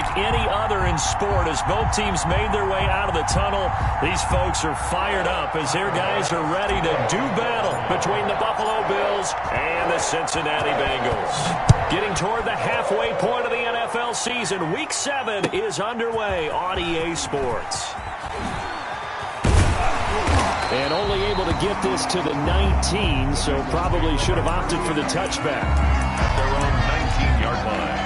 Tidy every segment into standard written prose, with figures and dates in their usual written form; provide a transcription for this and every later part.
unlike any other in sport. As both teams made their way out of the tunnel, these folks are fired up as their guys are ready to do battle between the Buffalo Bills and the Cincinnati Bengals. Getting toward the halfway point of the NFL season, Week 7 is underway on EA Sports. And only able to get this to the 19, so probably should have opted for the touchback. At their own 19-yard line.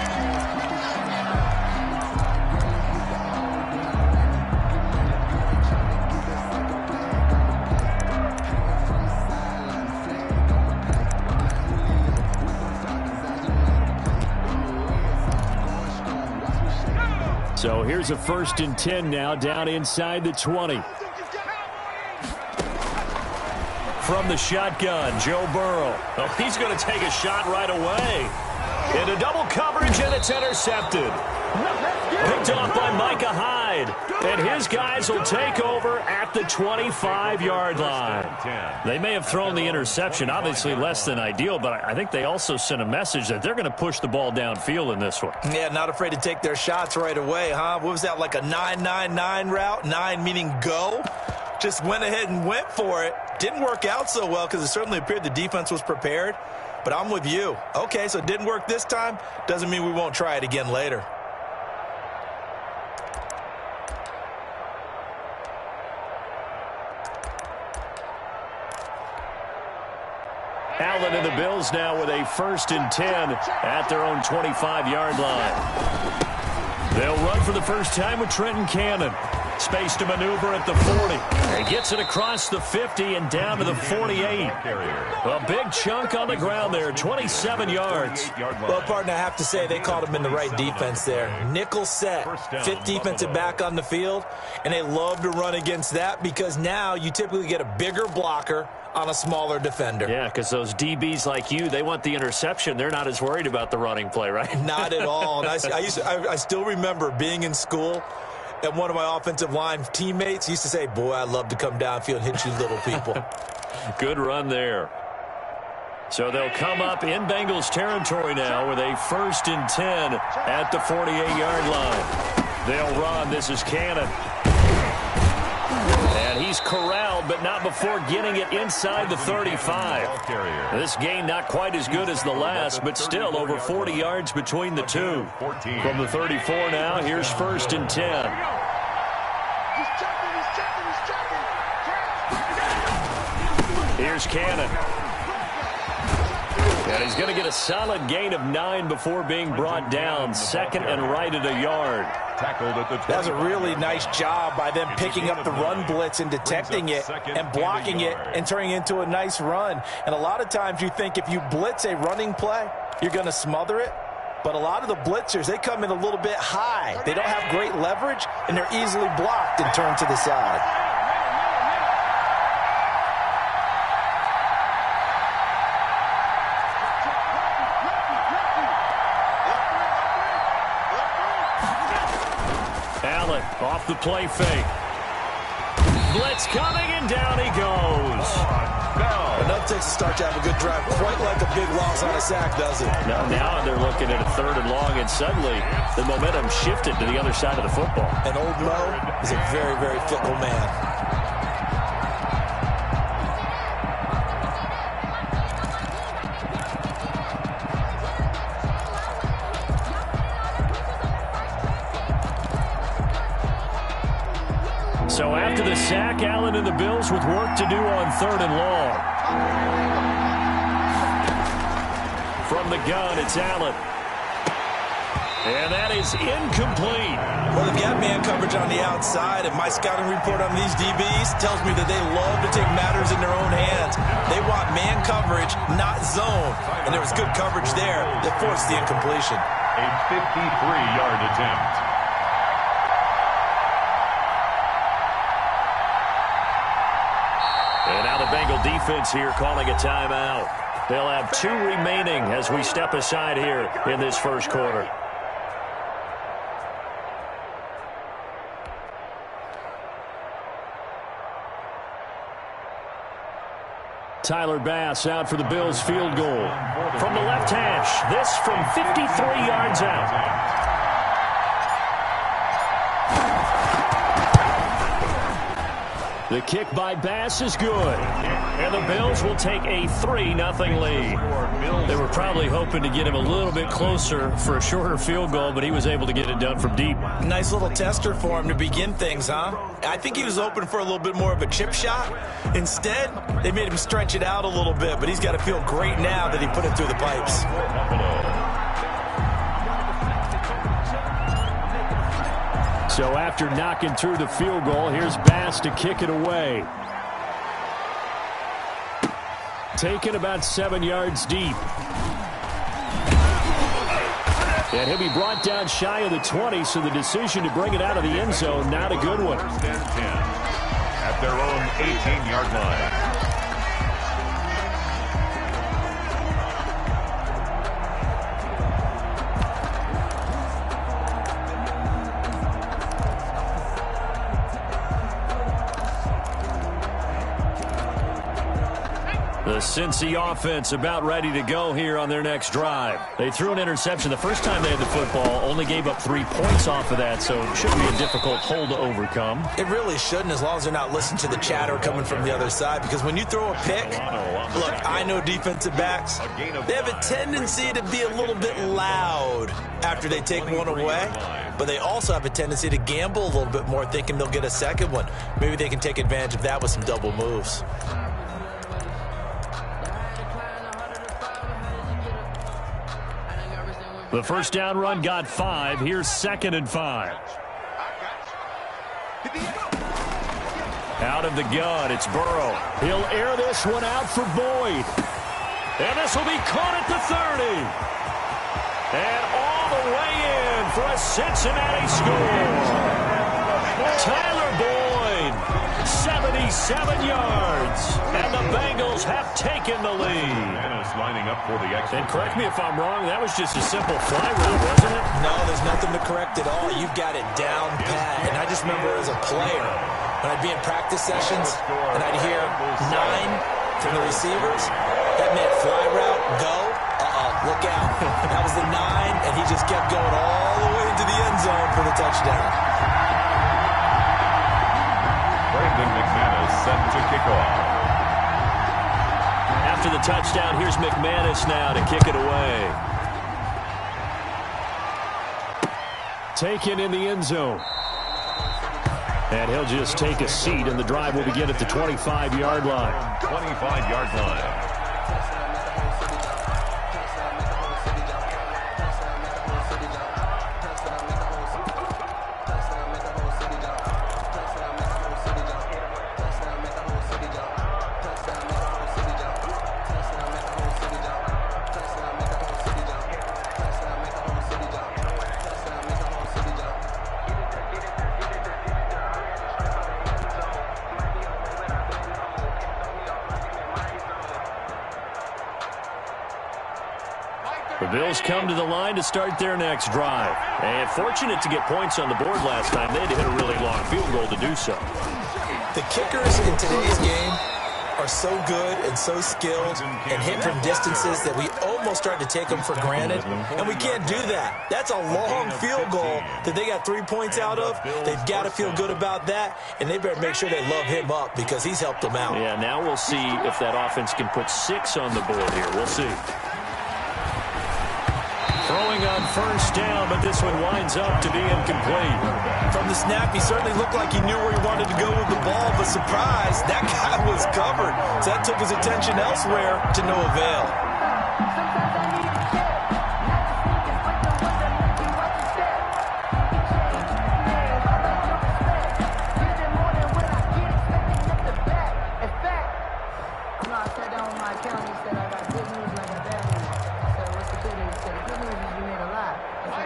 So here's a 1st and 10 now, down inside the 20. From the shotgun, Joe Burrow. Oh, he's going to take a shot right away. Into double coverage, and it's intercepted. Picked off by Micah Hyde. And his guys will take over at the 25-yard line. They may have thrown the interception, obviously less than ideal, but I think they also sent a message that they're going to push the ball downfield in this one. Yeah, not afraid to take their shots right away, huh? What was that, like a 9-9-9 route? 9 meaning go? Just went ahead and went for it. Didn't work out so well because it certainly appeared the defense was prepared. But I'm with you. Okay, so it didn't work this time. Doesn't mean we won't try it again later. Allen and the Bills now with a 1st and 10 at their own 25-yard line. They'll run for the first time with Trenton Cannon. Space to maneuver at the 40. And gets it across the 50 and down to the 48. A big chunk on the ground there, 27 yards. Well, partner, I have to say they called him in the right defense there. Nickel set, 5th defensive back on the field, and they love to run against that because now you typically get a bigger blocker on a smaller defender. Yeah, because those DBs like you, they want the interception. They're not as worried about the running play, right? Not at all. And I still remember being in school, and one of my offensive line teammates used to say, boy, I'd love to come downfield and hit you little people. Good run there. So they'll come up in Bengals territory now with a 1st and 10 at the 48-yard line. They'll run. This is Cannon. And he's corralled, but not before getting it inside the 35. This gain not quite as good as the last, but still over 40 yards between the two. From the 34 now, here's 1st and 10. Here's Cannon. And he's going to get a solid gain of 9 before being brought down. 2nd and right at a yard. That was a really nice job by them picking up the run blitz and detecting it and blocking it and turning it into a nice run. And a lot of times you think if you blitz a running play, you're going to smother it. But a lot of the blitzers, they come in a little bit high. They don't have great leverage, and they're easily blocked and turned to the side. Off the play fake. Blitz coming, and down he goes. Enough takes to start to have a good drive. Quite like a big loss on a sack, does it? Now they're looking at a 3rd and long, and suddenly the momentum shifted to the other side of the football. And old Mo is a very, very fickle man. So after the sack, Allen and the Bills with work to do on 3rd and long. From the gun, it's Allen. And that is incomplete. Well, they've got man coverage on the outside, and my scouting report on these DBs tells me that they love to take matters in their own hands. They want man coverage, not zone. And there was good coverage there that forced the incompletion. A 53-yard attempt. And now the Bengal defense here calling a timeout. They'll have 2 remaining as we step aside here in this 1st quarter. Tyler Bass out for the Bills field goal. From the left hash, this from 53 yards out. The kick by Bass is good. And the Bills will take a 3-0 lead. They were probably hoping to get him a little bit closer for a shorter field goal, but he was able to get it done from deep. Nice little tester for him to begin things, huh? I think he was open for a little bit more of a chip shot. Instead, they made him stretch it out a little bit, but he's got to feel great now that he put it through the pipes. So after knocking through the field goal, here's Bass to kick it away. Taken about 7 yards deep. And he'll be brought down shy of the 20, so the decision to bring it out of the end zone, not a good one. At their own 18-yard line. The Cincy offense about ready to go here on their next drive. They threw an interception the first time they had the football, only gave up 3 points off of that, so it shouldn't be a difficult hole to overcome. It really shouldn't, as long as they're not listening to the chatter coming from the other side, because when you throw a pick, look, I know defensive backs, they have a tendency to be a little bit loud after they take one away, but they also have a tendency to gamble a little bit more, thinking they'll get a second one. Maybe they can take advantage of that with some double moves. The first down run got 5. Here's 2nd and 5. Out of the gun, it's Burrow. He'll air this one out for Boyd. And this will be caught at the 30. And all the way in for a Cincinnati score. Tyler Boyd, 77 yards. And the Bengals have taken the lead. Lining up for the extra. And correct me if I'm wrong, that was just a simple fly route, wasn't it? No, there's nothing to correct at all. You've got it down pat. And I just remember as a player, when I'd be in practice sessions and I'd hear 9 from the receivers, that meant fly route, go, look out. That was the 9, and he just kept going all the way into the end zone for the touchdown. Brandon McManus set to kick off. After the touchdown, here's McManus now to kick it away. Taken in the end zone. And he'll just take a seat, and the drive will begin at the 25-yard line. 25-yard line. The Bills come to the line to start their next drive. And fortunate to get points on the board last time. They had to hit a really long field goal to do so. The kickers in today's game are so good and so skilled and hit from distances that we almost start to take them for granted, and we can't do that. That's a long field goal that they got 3 points out of. They've got to feel good about that, and they better make sure they love him up because he's helped them out. Yeah, now we'll see if that offense can put 6 on the board here. We'll see. Throwing on first down, but this one winds up to be incomplete. From the snap, he certainly looked like he knew where he wanted to go with the ball, but surprise, that guy was covered. So that took his attention elsewhere to no avail.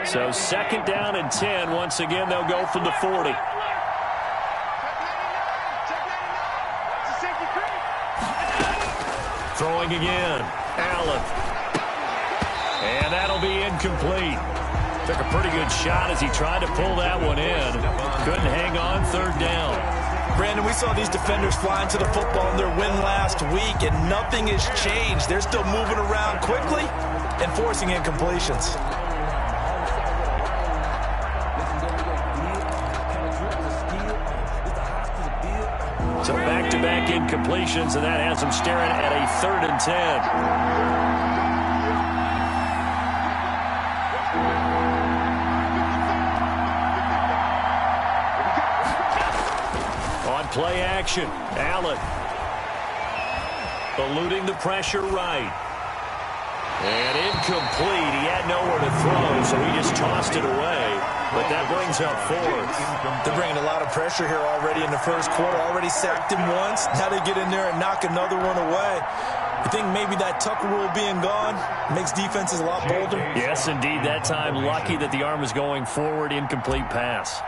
So 2nd down and 10. Once again, they'll go from the 40. Throwing again. Allen. And that'll be incomplete. Took a pretty good shot as he tried to pull that one in. Couldn't hang on. 3rd down. Brandon, we saw these defenders flying to the football in their win last week, and nothing has changed. They're still moving around quickly and forcing incompletions. So back-to-back incompletions, and that has them staring at a 3rd and 10. On play action, Allen. Eluding the pressure right. And incomplete. He had nowhere to throw, so he just tossed it away. But that brings up 4th. They're bringing a lot of pressure here already in the first quarter. Already sacked him once. Now they get in there and knock another one away. You think maybe that Tucker rule being gone makes defenses a lot bolder? Yes, indeed. That time, lucky that the arm was going forward. Incomplete pass.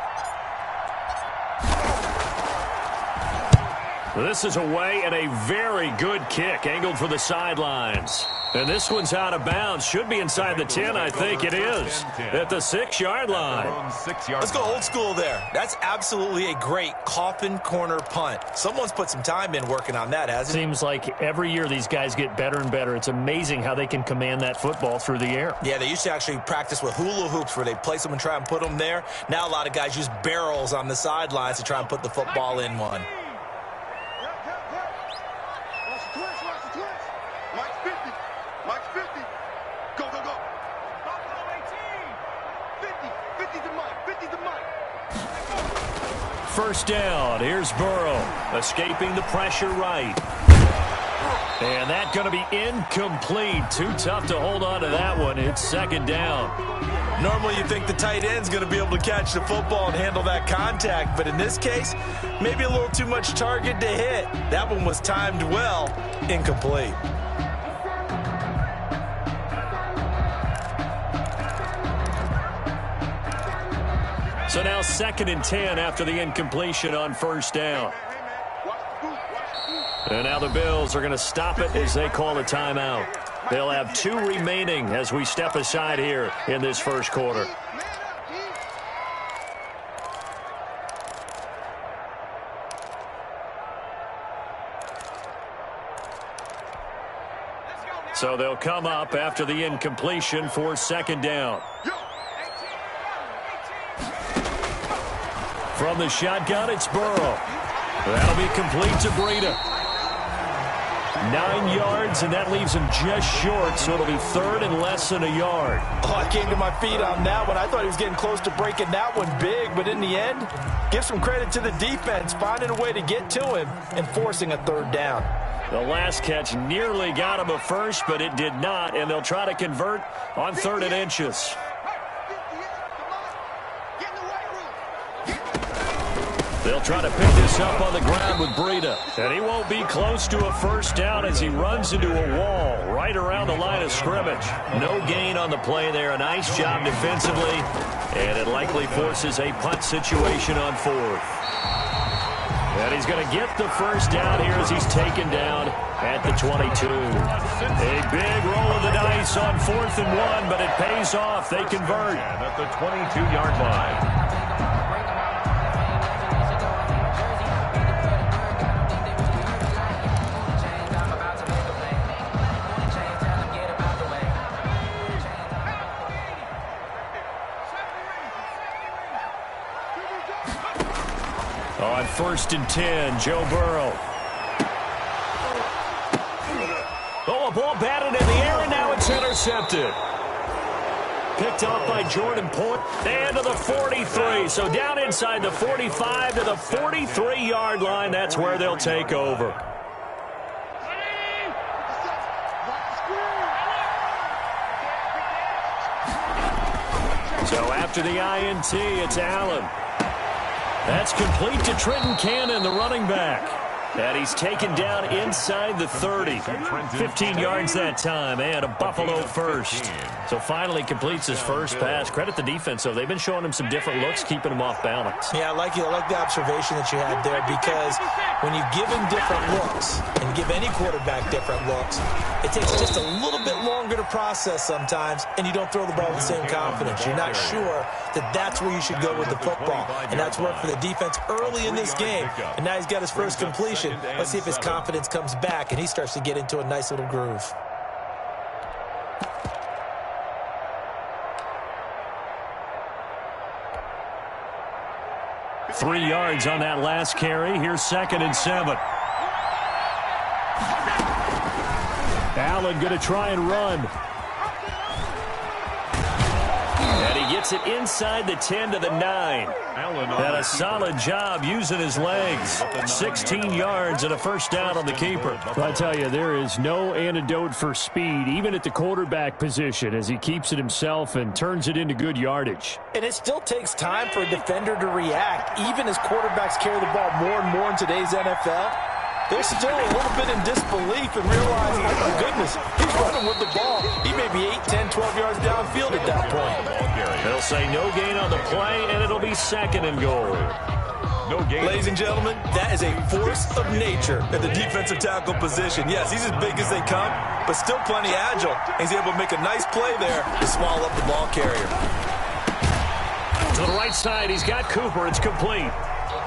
This is away and a very good kick, angled for the sidelines. And this one's out of bounds. Should be inside the 10, I think it is. At the 6-yard line. Let's go old school there. That's absolutely a great coffin corner punt. Someone's put some time in working on that, hasn't it? Seems like every year these guys get better and better. It's amazing how they can command that football through the air. Yeah, they used to actually practice with hula hoops where they place them and try and put them there. Now a lot of guys use barrels on the sidelines to try and put the football in one. First down. Here's Burrow, escaping the pressure right. And that's going to be incomplete. Too tough to hold on to that one. It's 2nd down. Normally you think the tight end's going to be able to catch the football and handle that contact, but in this case, maybe a little too much target to hit. That one was timed well. Incomplete. So now 2nd and 10 after the incompletion on first down. And now the Bills are going to stop it as they call a timeout. They'll have 2 remaining as we step aside here in this first quarter. So they'll come up after the incompletion for 2nd down. From the shotgun, it's Burrow. That'll be complete to Breida. 9 yards, and that leaves him just short, so it'll be 3rd and less than a yard. Oh, I came to my feet on that one. I thought he was getting close to breaking that one big, but in the end, give some credit to the defense, finding a way to get to him and forcing a 3rd down. The last catch nearly got him a first, but it did not, and they'll try to convert on 3rd and inches. They'll try to pick this up on the ground with Breida. And he won't be close to a first down as he runs into a wall right around the line of scrimmage. No gain on the play there. A nice job defensively. And it likely forces a punt situation on 4th. And he's going to get the first down here as he's taken down at the 22. A big roll of the dice on 4th and 1, but it pays off. They convert. At the 22-yard line. On 1st and 10, Joe Burrow. Oh, a ball batted in the air, and now it's intercepted. Picked off by Jordan Poyer. And to the 43. So down inside the 45 to the 43-yard line. That's where they'll take over. So after the INT, it's Allen. That's complete to Trenton Cannon, the running back. And he's taken down inside the 30. 15 yards that time, and a Buffalo first. So finally completes his first pass. Credit the defense, though. They've been showing him some different looks, keeping him off balance. Yeah, I like the observation that you had there, because when you give him different looks and give any quarterback different looks, it takes just a little bit longer to process sometimes, and you don't throw the ball with the same confidence. You're not sure that that's where you should go with the football, and that's worked for the defense early in this game. And now he's got his first completion. Let's see if his confidence comes back and he starts to get into a nice little groove. 3 yards on that last carry. Here's 2nd and 7. Allen going to try and run. And he gets it inside the 10 to the 9. And a solid job using his legs. 16 yards and a first down on the keeper. Well, I tell you, there is no antidote for speed, even at the quarterback position, as he keeps it himself and turns it into good yardage. And it still takes time for a defender to react. Even as quarterbacks carry the ball more and more in today's NFL, they're still a little bit in disbelief and realize, oh my goodness, he's running with the ball. He may be 8, 10, 12 yards downfield at that point. They'll say no gain on the play, and it'll be 2nd and goal. No gain. Ladies and gentlemen, that is a force of nature at the defensive tackle position. Yes, he's as big as they come, but still plenty agile. He's able to make a nice play there to swallow up the ball carrier. To the right side, he's got Cooper. It's complete.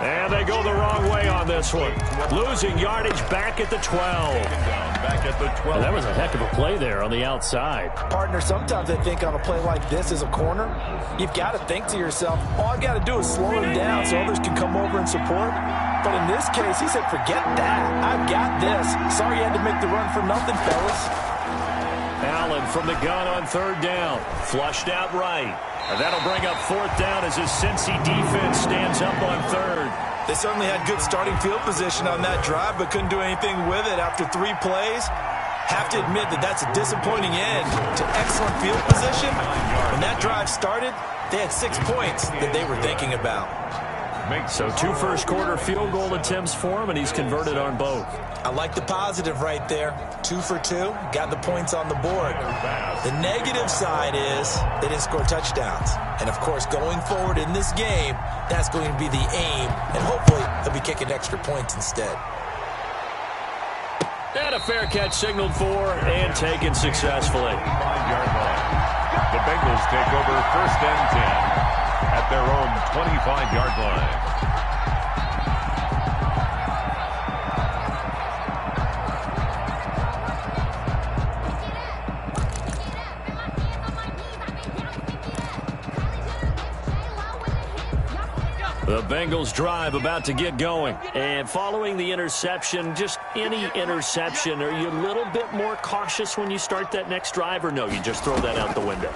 And they go the wrong way on this one. Losing yardage back at the 12. Back at the 12. And that was a heck of a play there on the outside. Partner, sometimes I think on a play like this as a corner, you've got to think to yourself, all I've got to do is slow him down so others can come over and support. But in this case, he said, forget that. I've got this. Sorry you had to make the run for nothing, fellas. Allen from the gun on 3rd down. Flushed out right. And that'll bring up 4th down as his Cincy defense stands up on 3rd. They certainly had good starting field position on that drive, but couldn't do anything with it after 3 plays. Have to admit that that's a disappointing end to excellent field position. When that drive started, they had 6 points that they were thinking about. So 2 first-quarter field goal attempts for him, and he's converted on both. I like the positive right there. 2 for 2, got the points on the board. The negative side is they didn't score touchdowns. And, of course, going forward in this game, that's going to be the aim. And hopefully they'll be kicking extra points instead. And a fair catch signaled for and taken successfully. 5-yard line. The Bengals take over 1st and 10 at their own 25-yard line. The Bengals drive about to get going. And following the interception, just any interception, are you a little bit more cautious when you start that next drive, or no, you just throw that out the window?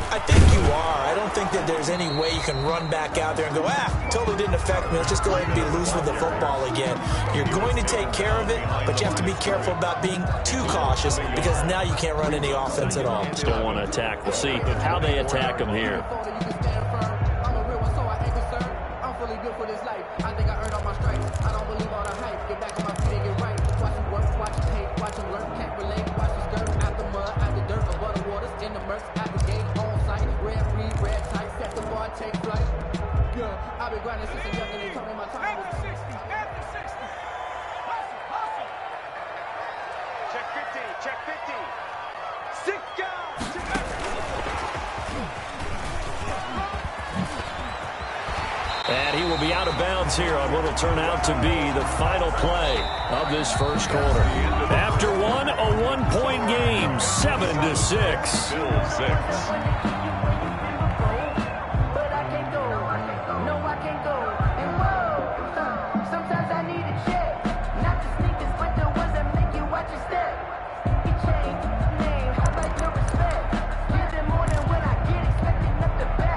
I think you are. I don't think that there's any way you can run back out there and go, totally didn't affect me. Let's just go ahead and be loose with the football again. You're going to take care of it, but you have to be careful about being too cautious because now you can't run any offense at all. Still want to attack. We'll see how they attack them here. And he will be out of bounds here on what will turn out to be the final play of this first quarter. After one, a 1-point game, 7-6. Bills 6.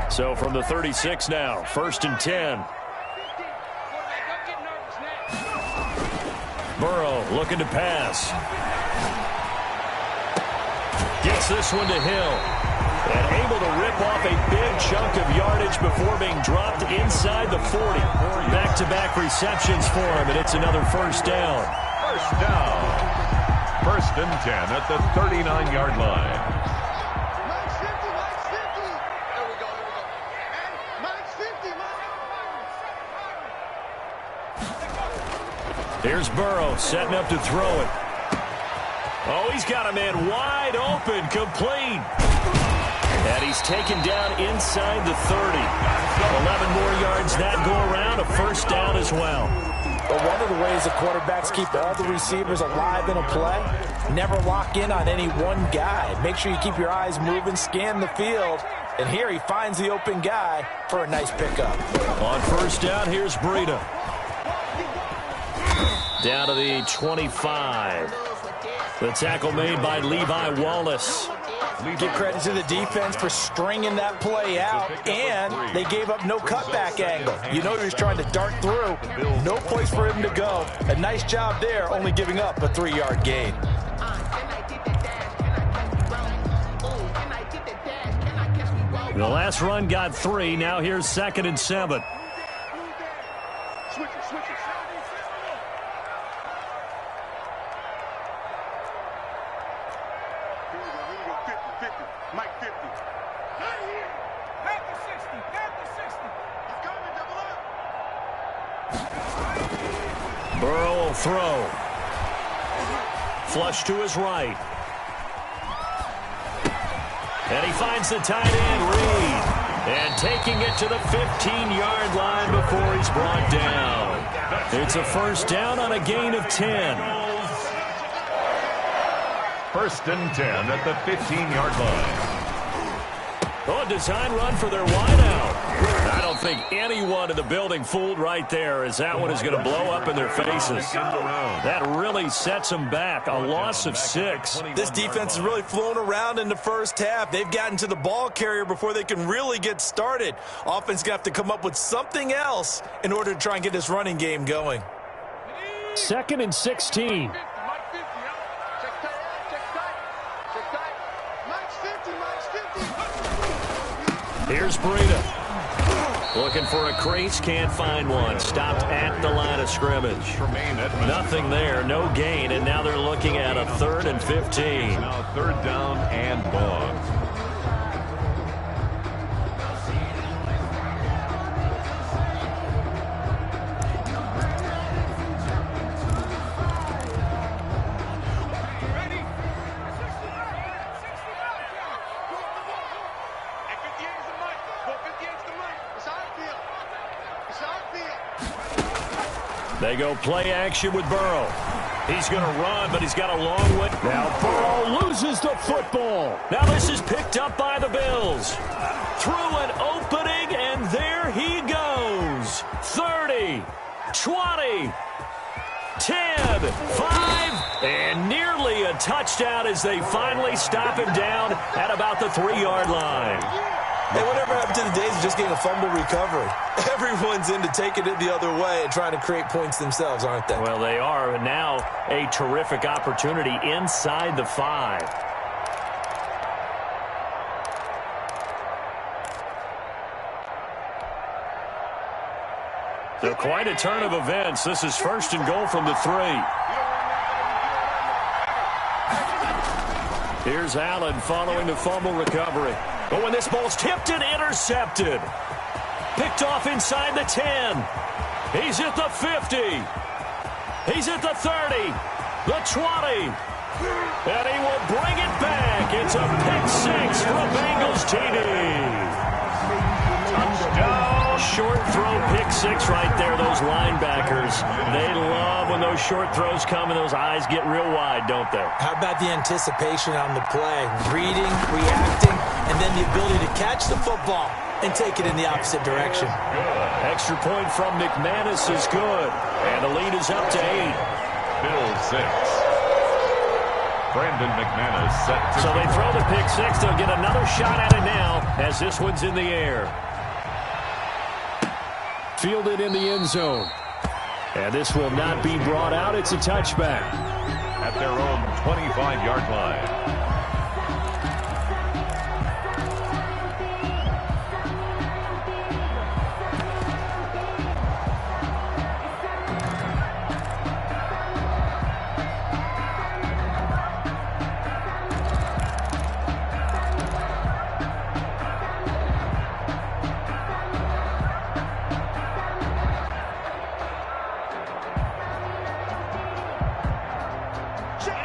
So from the 36 now, 1st and 10. Burrow looking to pass. Gets this one to Hill. And able to rip off a big chunk of yardage before being dropped inside the 40. Back-to-back receptions for him, and it's another first down. First down. 1st and 10 at the 39-yard line. Here's Burrow setting up to throw it. Oh, he's got a man wide open, complete. And he's taken down inside the 30. 11 more yards that go around, a first down as well. But one of the ways the quarterbacks keep all the receivers alive in a play, never lock in on any one guy. Make sure you keep your eyes moving, scan the field, And here he finds the open guy for a nice pickup. On first down, here's Breida. Down to the 25. The tackle made by Levi Wallace. Give credit to the defense for stringing that play out, and they gave up no cutback angle. You know he was trying to dart through. No place for him to go. A nice job there, only giving up a 3-yard gain. The last run got 3. Now here's 2nd and 7. Burrow will throw. Flush to his right. And he finds the tight end, Reed. And taking it to the 15-yard line before he's brought down. It's a first down on a gain of 10. First and 10 at the 15-yard line. Oh, a design run for their wideout. I don't think anyone in the building fooled right there, as that one is going to blow up in their faces. That really sets them back. A loss of 6. This defense has really flown around in the first half. They've gotten to the ball carrier before they can really get started. Offense going to have to come up with something else in order to try and get this running game going. 2nd and 16. Here's Breida. Looking for a crease, can't find one. Stopped at the line of scrimmage. Nothing there, no gain, and now they're looking at a 3rd and 15. Now 3rd down and long. They go play action with Burrow. He's going to run, but he's got a long way. Now Burrow loses the football. Now this is picked up by the Bills. Through an opening, and there he goes. 30, 20, 10, 5, and nearly a touchdown as they finally stop him down at about the 3-yard line. Hey, whatever happened to the days of just getting a fumble recovery? Everyone's into taking it the other way and trying to create points themselves, aren't they? Well, they are. And now a terrific opportunity inside the 5. So quite a turn of events. This is 1st and goal from the 3. Here's Allen following the fumble recovery. But when this ball's tipped and intercepted. Picked off inside the 10. He's at the 50. He's at the 30. The 20. And he will bring it back. It's a pick-6 for a Bengals TD. Touchdown. Short throw, pick-6 right there. Those linebackers, they love when those short throws come and those eyes get real wide, don't they? How about the anticipation on the play? Reading, reacting, and then the ability to catch the football and take it in the opposite direction. Extra point from McManus is good. And the lead is up to 8. Bills 6. Brandon McManus set to So they throw the pick-6. They'll get another shot at it now as this one's in the air. Fielded in the end zone. And this will not be brought out. It's a touchback. at their own 25-yard line.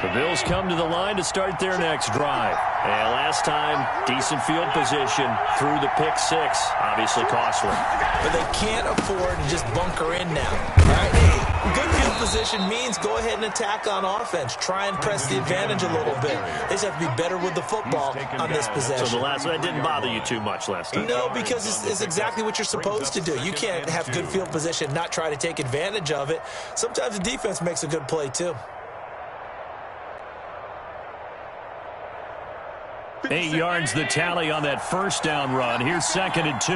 The Bills come to the line to start their next drive. And last time, decent field position through the pick six. Obviously costly. But they can't afford to just bunker in now. All right? Hey, good field position means go ahead and attack on offense. Try and press the advantage a little bit. They just have to be better with the football on this possession. So that didn't bother you too much last time? No, because it's exactly what you're supposed to do. You can't have good field position, not try to take advantage of it. Sometimes the defense makes a good play, too. 8 yards the tally on that first down run. Here's 2nd and 2.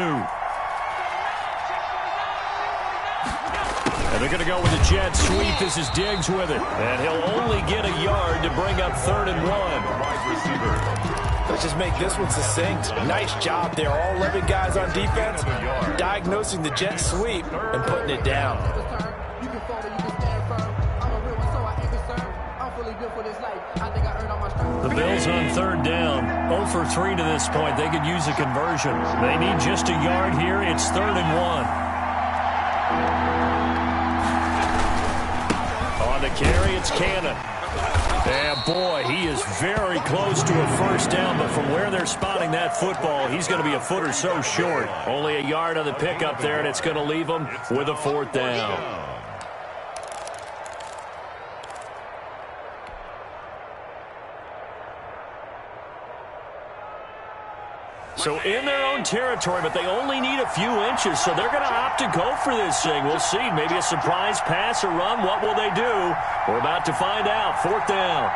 And they're going to go with the jet sweep. This is Diggs with it. And he'll only get a yard to bring up 3rd and 1. Let's just make this one succinct. Nice job there. All 11 guys on defense diagnosing the jet sweep and putting it down. The Bills on 3rd down. 0 for 3 to this point. They could use a conversion. They need just a yard here. It's 3rd and 1. On the carry, it's Cannon. And boy, he is very close to a first down, but from where they're spotting that football, he's going to be a foot or so short. Only a yard on the pickup there, and it's going to leave him with a 4th down. So in their own territory, but they only need a few inches, so they're going to opt to go for this thing. We'll see. Maybe a surprise pass or run. What will they do? We're about to find out. 4th down.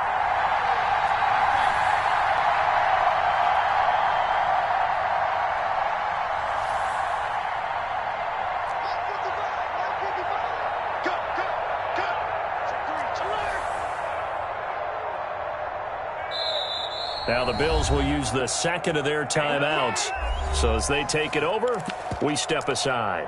Now the Bills will use the 2nd of their timeouts. So as they take it over, we step aside.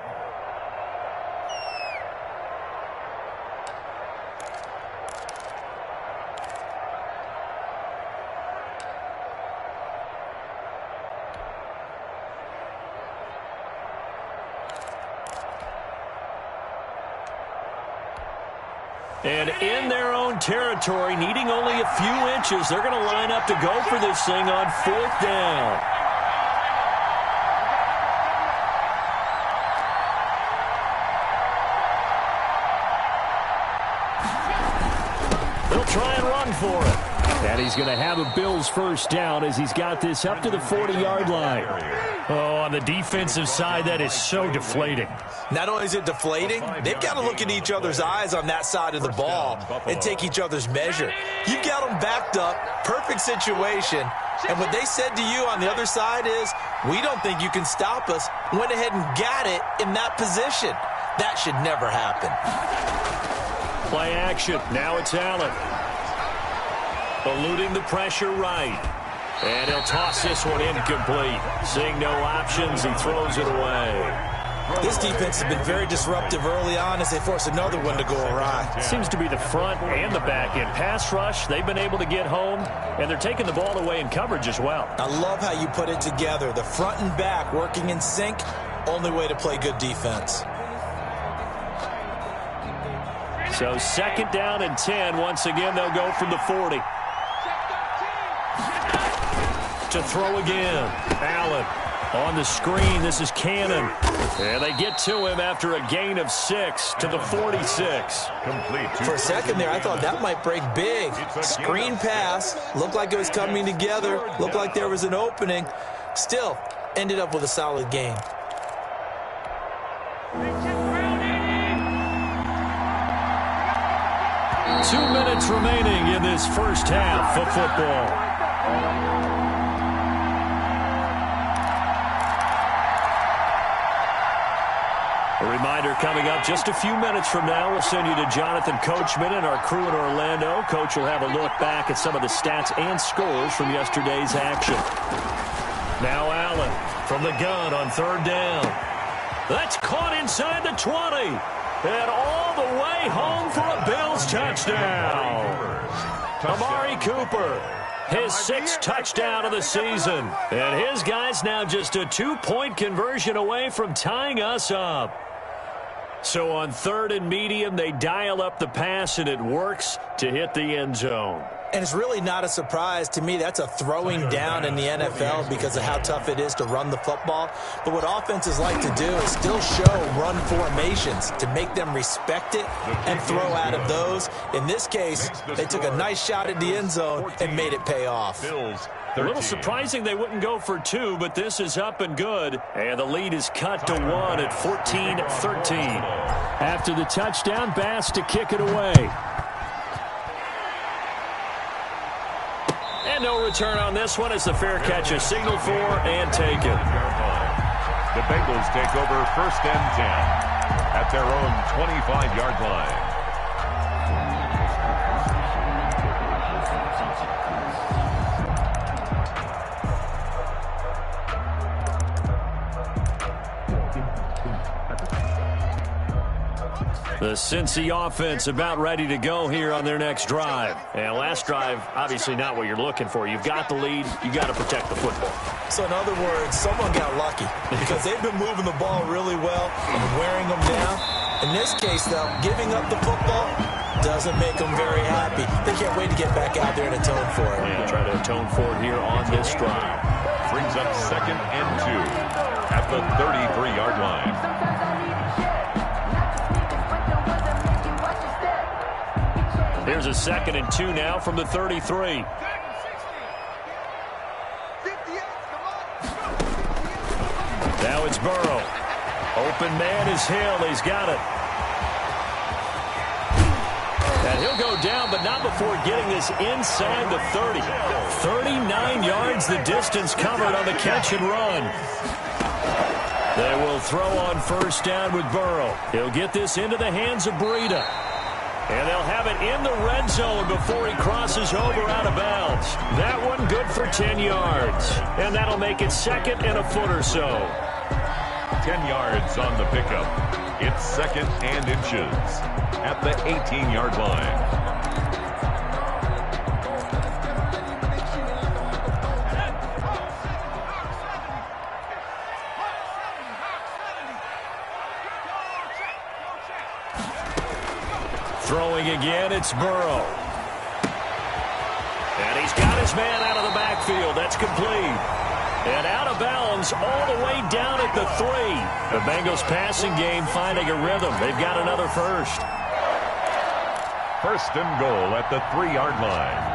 And in their own territory, needing only a few inches, they're going to line up to go for this thing on 4th down. They'll try and run for it. And he's going to have a Bills first down as he's got this up to the 40-yard line. Oh, on the defensive side, that is so deflating. Not only is it deflating, they've got to look in each other's eyes on that side of the ball and take each other's measure. You've got them backed up, perfect situation, and what they said to you on the other side is, we don't think you can stop us. Went ahead and got it in that position. That should never happen. Play action. Now it's Allen. Eluding the pressure right. And he'll toss this one incomplete. Seeing no options, he throws it away. This defense has been very disruptive early on as they force another one to go awry. Seems to be the front and the back end. Pass rush, they've been able to get home, and they're taking the ball away in coverage as well. I love how you put it together. The front and back working in sync, only way to play good defense. So 2nd down and 10. Once again, they'll go from the 40. To throw again. Allen on the screen. This is Cannon. And they get to him after a gain of 6 to the 46. For a second there, I thought that might break big. Screen pass. Looked like it was coming together. Looked like there was an opening. Still, ended up with a solid gain. Two minutes remaining in this first half of football. A reminder coming up just a few minutes from now, we'll send you to Jonathan Coachman and our crew in Orlando. Coach will have a look back at some of the stats and scores from yesterday's action. Now Allen from the gun on 3rd down. That's caught inside the 20. And all the way home for a Bills touchdown. Amari Cooper, his 6th touchdown of the season. And his guys now just a 2-point conversion away from tying us up. So on 3rd and medium, they dial up the pass, and it works to hit the end zone. And it's really not a surprise to me. That's a throwing down in the NFL because of how tough it is to run the football. But what offenses like to do is still show run formations to make them respect it and throw out of those. In this case, they took a nice shot at the end zone and made it pay off. A little surprising they wouldn't go for two, but this is up and good. And the lead is cut to 1 at 14-13. After the touchdown, Bass to kick it away. And no return on this one as the fair catch is signaled for and taken. The Bengals take over 1st and 10 at their own 25-yard line. The Cincy offense about ready to go here on their next drive. And last drive, obviously not what you're looking for. You've got the lead. You've got to protect the football. So in other words, someone got lucky because they've been moving the ball really well and wearing them down. In this case, though, giving up the football doesn't make them very happy. They can't wait to get back out there and atone for it. Yeah, try to atone for it here on this drive. Brings up 2nd and 2 at the 33-yard line. Here's a 2nd and 2 now from the 33. Now it's Burrow. Open man is Hill. He's got it. And he'll go down, but not before getting this inside the 30. 39 yards the distance covered on the catch and run. They will throw on 1st down with Burrow. He'll get this into the hands of Breida. And they'll have it in the red zone before he crosses over out of bounds. That one good for 10 yards. And that'll make it 2nd and a foot or so. 10 yards on the pickup. It's 2nd and inches at the 18-yard line. Throwing again, it's Burrow. And he's got his man out of the backfield. That's complete. And out of bounds all the way down at the 3. The Bengals passing game finding a rhythm. They've got another first. 1st and goal at the 3-yard line.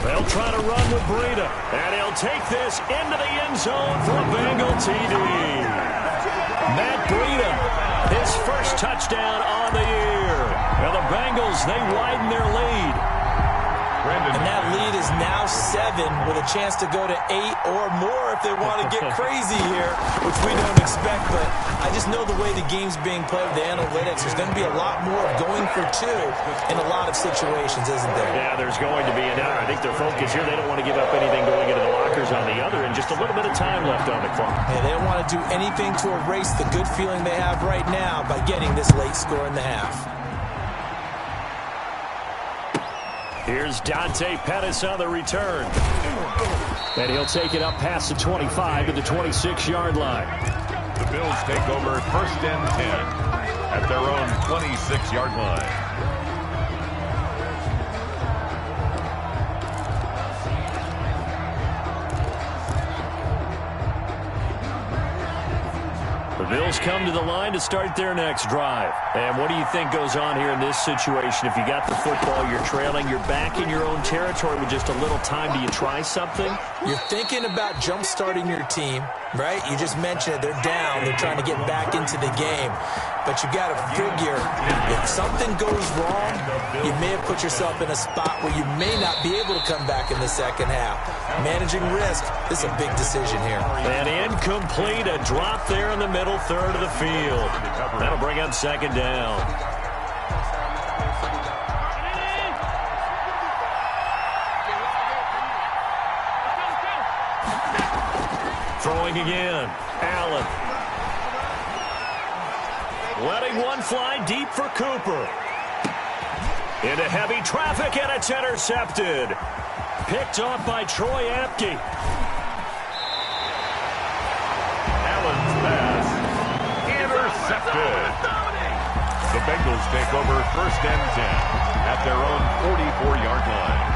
They'll try to run with Breida. And he'll take this into the end zone for a Bengal TD. Matt Breida, his first touchdown on the year. Now the Bengals, they widen their lead. And that lead is now 7 with a chance to go to 8 or more if they want to get crazy here, which we don't expect. But I just know the way the game's being played with the analytics, there's going to be a lot more of going for 2 in a lot of situations, isn't there? Yeah, there's going to be. And I think their focus here, they don't want to give up anything going into the lockers on the other, and just a little bit of time left on the clock. Yeah, they don't want to do anything to erase the good feeling they have right now by getting this late score in the half. Here's Dante Pettis on the return. And he'll take it up past the 25 to the 26-yard line. The Bills take over 1st and 10 at their own 26-yard line. The Bills come to the line to start their next drive. And what do you think goes on here in this situation? If you got the football, you're trailing, you're back in your own territory with just a little time. Do you try something? You're thinking about jump-starting your team, right? You just mentioned it. They're down. They're trying to get back into the game. But you got to figure if something goes wrong, you may have put yourself in a spot where you may not be able to come back in the second half. Managing risk, this is a big decision here. And incomplete, a drop there in the middle third of the field. That'll bring up 2nd down. Throwing again, Allen. Letting one fly deep for Cooper. Into heavy traffic, and it's intercepted. Picked off by Troy Apke. Allen's pass. Intercepted. The Bengals take over 1st and 10 at their own 44-yard line.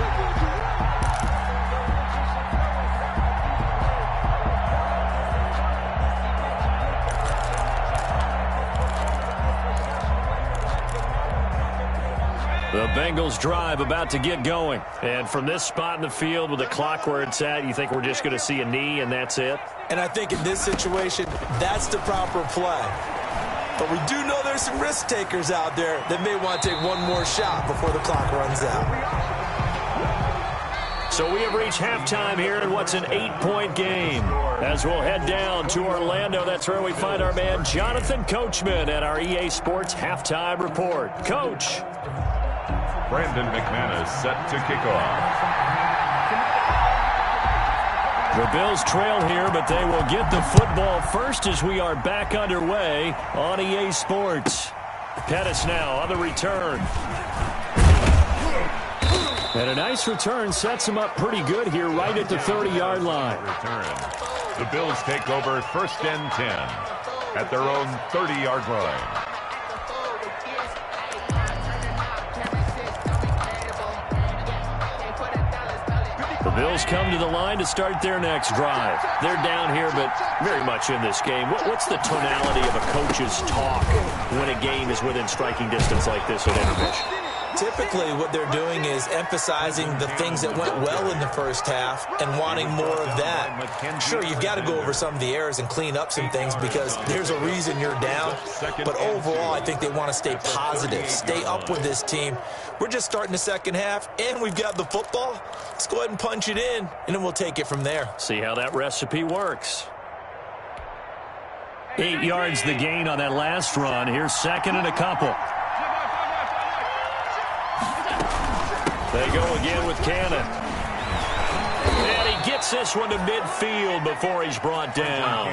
The Bengals drive about to get going. And from this spot in the field with the clock where it's at, you think we're just going to see a knee and that's it? And I think in this situation, that's the proper play. But we do know there's some risk takers out there that may want to take one more shot before the clock runs out. So we have reached halftime here in what's an 8-point game. As we'll head down to Orlando, that's where we find our man Jonathan Coachman at our EA Sports Halftime Report. Coach. Brandon McManus set to kick off. The Bills trail here, but they will get the football first as we are back underway on EA Sports. Pettis now on the return. And a nice return sets him up pretty good here right at the 30-yard line. The Bills take over 1st and 10 at their own 30-yard line. The Bills come to the line to start their next drive. They're down here, but very much in this game. What's the tonality of a coach's talk when a game is within striking distance like this at intermission? Typically, what they're doing is emphasizing the things that went well in the first half and wanting more of that. Sure, you've got to go over some of the errors and clean up some things because there's a reason you're down. But overall, I think they want to stay positive, stay up with this team. We're just starting the second half, and we've got the football. Let's go ahead and punch it in, and then we'll take it from there. See how that recipe works. 8 yards the gain on that last run. Here's 2nd and a couple. They go again with Cannon. And he gets this one to midfield before he's brought down.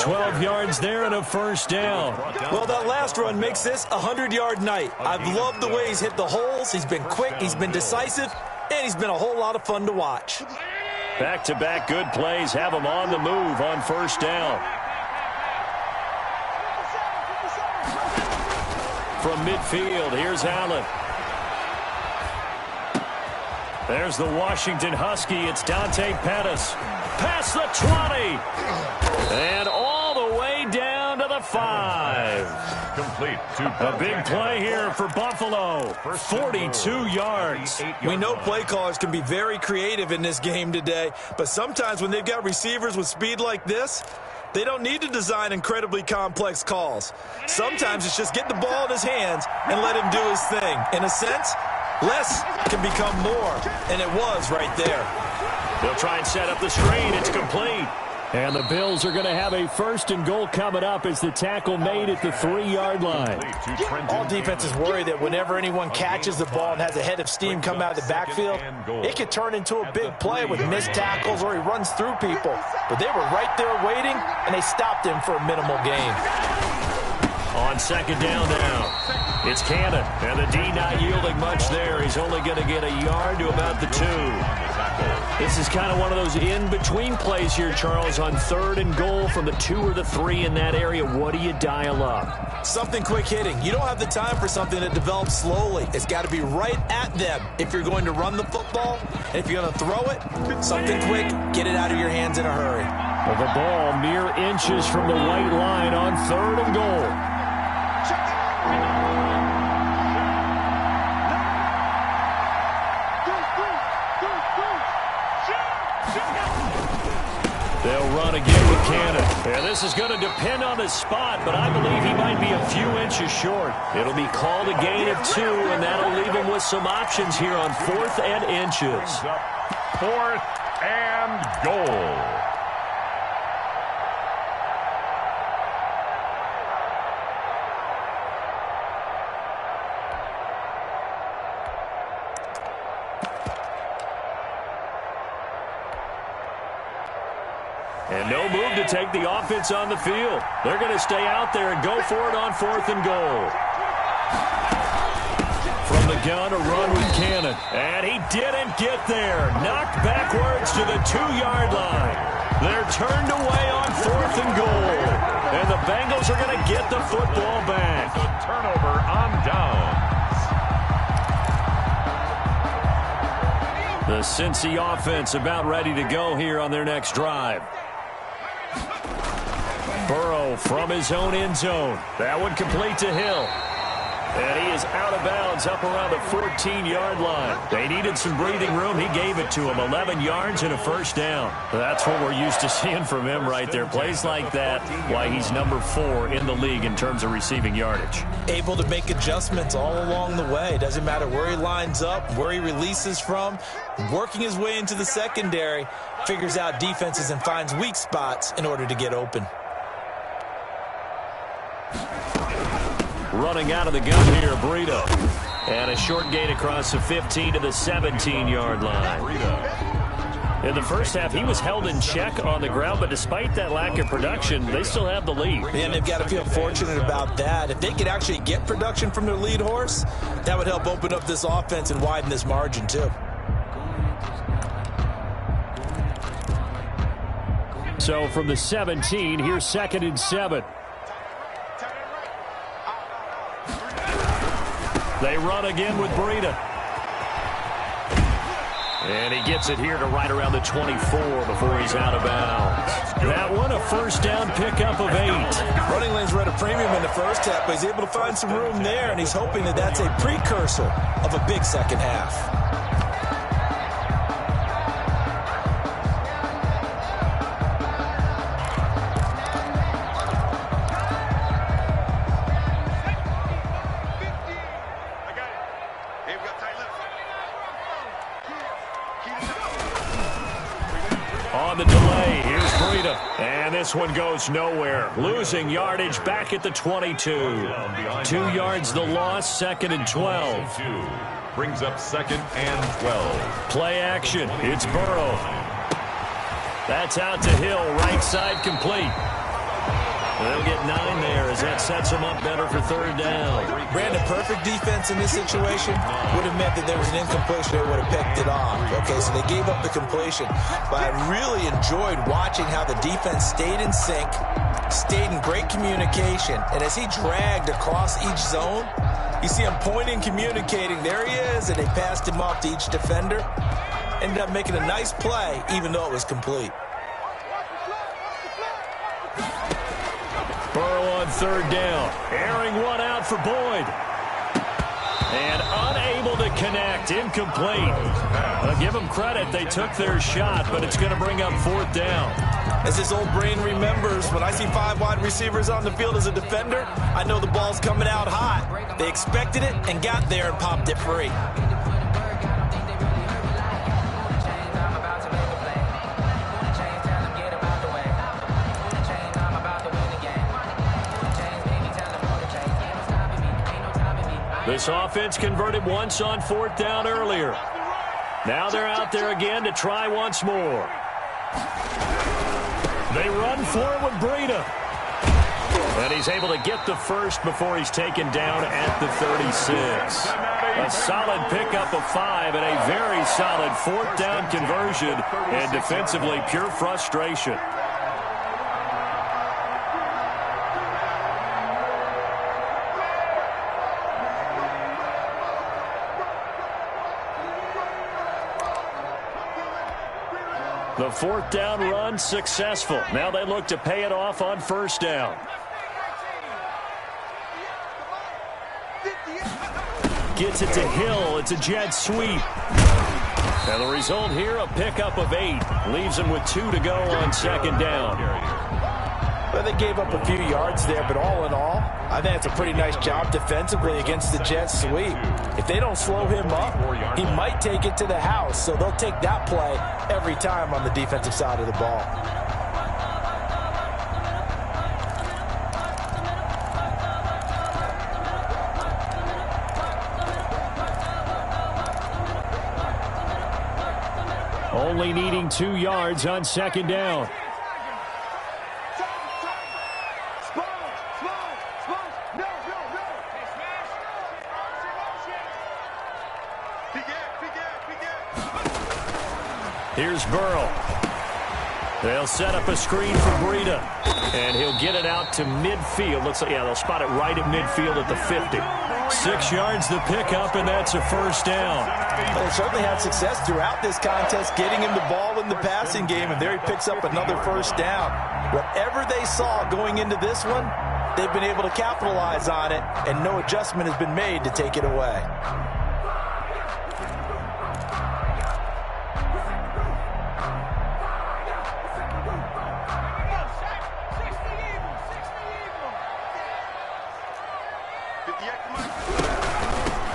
12 yards there and a first down. Well, that last run makes this a 100-yard night. I've loved the way he's hit the holes. He's been quick, he's been decisive, and he's been a whole lot of fun to watch. Back-to-back good plays have him on the move on first down. From midfield, here's Allen. There's the Washington Husky. It's Dante Pettis. Past the 20. And all the way down to the 5. Complete. A big play here for Buffalo. 42 yards. We know play callers can be very creative in this game today, but sometimes when they've got receivers with speed like this, they don't need to design incredibly complex calls. Sometimes it's just get the ball in his hands and let him do his thing. In a sense, less can become more, and it was right there. They'll try and set up the screen. It's complete. And the Bills are going to have a 1st and goal coming up as the tackle made at the 3-yard line. All defenses worry that whenever anyone catches the ball and has a head of steam come out of the backfield, it could turn into a big play with missed tackles or he runs through people. But they were right there waiting, and they stopped him for a minimal gain. On 2nd down now, it's Cannon, and the D not yielding much there. He's only going to get a yard to about the 2. This is kind of one of those in-between plays here, Charles, on 3rd and goal from the 2 or the 3 in that area. What do you dial up? Something quick hitting. You don't have the time for something that develops slowly. It's got to be right at them if you're going to run the football. And if you're going to throw it, something quick, get it out of your hands in a hurry. Well, the ball mere inches from the white line on 3rd and goal. They'll run again with Cannon. And this is going to depend on the spot, but I believe he might be a few inches short. It'll be called a gain of 2, and that'll leave him with some options here on 4th and inches. 4th and goal. And no move to take the offense on the field. They're going to stay out there and go for it on 4th and goal. From the gun, a run with Cannon. And he didn't get there. Knocked backwards to the 2-yard line. They're turned away on 4th and goal. And the Bengals are going to get the football back. A turnover on downs. The Cincy offense about ready to go here on their next drive. Burrow from his own end zone. That one complete to Hill. And he is out of bounds up around the 14-yard line. They needed some breathing room. He gave it to him. 11 yards and a first down. That's what we're used to seeing from him right there. Plays like that, why he's number 4 in the league in terms of receiving yardage. Able to make adjustments all along the way. Doesn't matter where he lines up, where he releases from. Working his way into the secondary, figures out defenses and finds weak spots in order to get open. Running out of the gun here, Breida. And a short gain across the 15 to the 17-yard line. In the first half, he was held in check on the ground, but despite that lack of production, they still have the lead. And they've got to feel fortunate about that. If they could actually get production from their lead horse, that would help open up this offense and widen this margin, too. So from the 17, here's 2nd and 7. They run again with Breida. And he gets it here to right around the 24 before he's out of bounds. That one, a first down pickup of 8. Running lanes were at a premium in the first half, but he's able to find some room there, and he's hoping that that's a precursor of a big second half. On the delay, here's Breida. And this one goes nowhere. Losing yardage back at the 22. 2 yards the loss, 2nd and 12. Brings up 2nd and 12. Play action. It's Burrow. That's out to Hill. Right side complete. They'll get 9 there as that sets them up better for 3rd down. Brandon, perfect defense in this situation would have meant that there was an incompletion. They would have picked it off. Okay, so they gave up the completion. But I really enjoyed watching how the defense stayed in sync, stayed in great communication. And as he dragged across each zone, you see him pointing, communicating. There he is, and they passed him off to each defender. Ended up making a nice play, even though it was complete. Burrow on 3rd down. Airing one out for Boyd. And unable to connect. Incomplete. I'll give them credit. They took their shot, but it's going to bring up 4th down. As his old brain remembers, when I see 5 wide receivers on the field as a defender, I know the ball's coming out hot. They expected it and got there and popped it free. This offense converted once on 4th down earlier. Now they're out there again to try once more. They run for it with Breida. And he's able to get the first before he's taken down at the 36. A solid pickup of 5 and a very solid 4th down conversion. And defensively, pure frustration. The 4th down run successful. Now they look to pay it off on 1st down. Gets it to Hill. It's a jet sweep. And the result here, a pickup of 8. Leaves him with 2 to go on 2nd down. Well, they gave up a few yards there, but all in all, I think it's a pretty nice job defensively against the jet sweep. If they don't slow him up, he might take it to the house, so they'll take that play every time on the defensive side of the ball. Only needing 2 yards on 2nd down. Here's Burrow. They'll set up a screen for Breida. And he'll get it out to midfield. Looks like, yeah, they'll spot it right at midfield at the 50. 6 yards the pickup, and that's a first down. They certainly had success throughout this contest, getting him the ball in the passing game, and there he picks up another first down. Whatever they saw going into this one, they've been able to capitalize on it, and no adjustment has been made to take it away.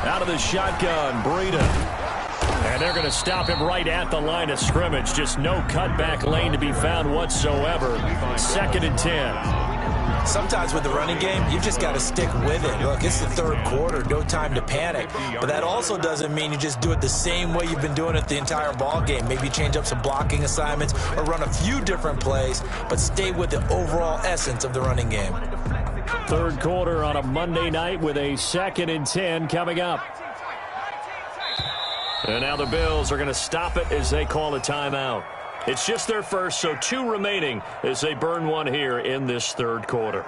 Out of the shotgun, Breida. And they're going to stop him right at the line of scrimmage. Just no cutback lane to be found whatsoever. 2nd and 10. Sometimes with the running game, you just got to stick with it. Look, it's the 3rd quarter, no time to panic. But that also doesn't mean you just do it the same way you've been doing it the entire ball game. Maybe change up some blocking assignments or run a few different plays, but stay with the overall essence of the running game. 3rd quarter on a Monday night with a 2nd and 10 coming up. And now the Bills are going to stop it as they call a timeout. It's just their first, so 2 remaining as they burn one here in this 3rd quarter.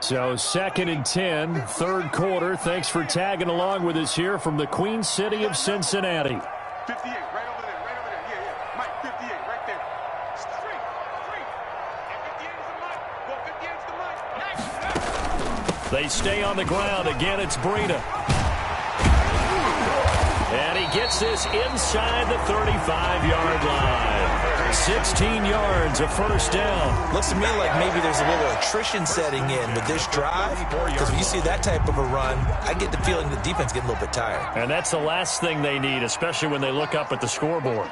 So 2nd and 10, 3rd quarter. Thanks for tagging along with us here from the Queen City of Cincinnati. 58, right over there, right over there. Yeah. Mike, 58, right there. Three. And 58 is the Mike. Well, 58 is the Mike. They stay on the ground. Again, it's Breida. And he gets this inside the 35-yard line. 16 yards, a first down. Looks to me like maybe there's a little attrition setting in with this drive, because when you see that type of a run, I get the feeling the defense getting a little bit tired. And that's the last thing they need, especially when they look up at the scoreboard.